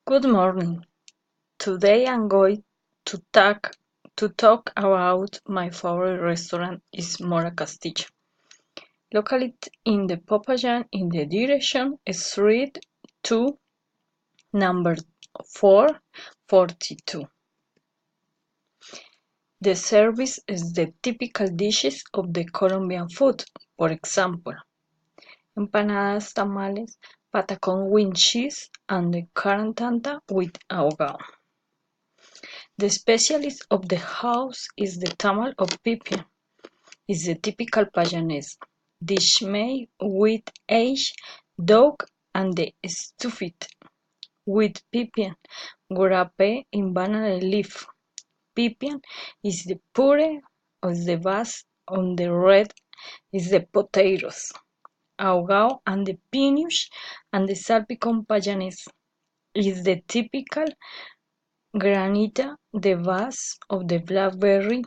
Good morning. Today I'm going to talk about my favorite restaurant is Mora Castillo, located in the Popayán in the direction Street 2, number 442. The service is the typical dishes of the Colombian food, for example, empanadas, tamales, patacón with cheese, and the carne tanta with ahogado. The specialty of the house is the tamal of pipián. It's the typical Payanese dish made with aged dog and the stuffed with pipián, wrapped in banana leaf. Pipián is the puree of the base on the red is the potatoes, ahogado and the pinush and the salpicón Payanese is the typical granita, the base of the blackberry,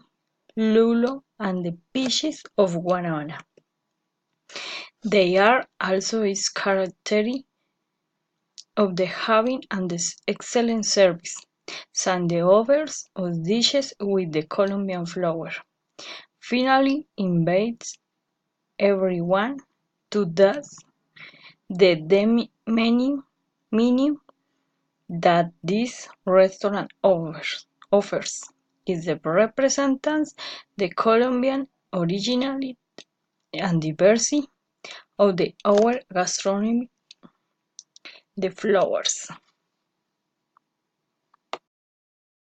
lulo, and the peaches of guanabana. They are also is characteristic of the having and the excellent service, and the offers of dishes with the Colombian flower. Finally, invites everyone to taste the menu that this restaurant offers is the represents the Colombian originality and diversity of our gastronomy, the flowers.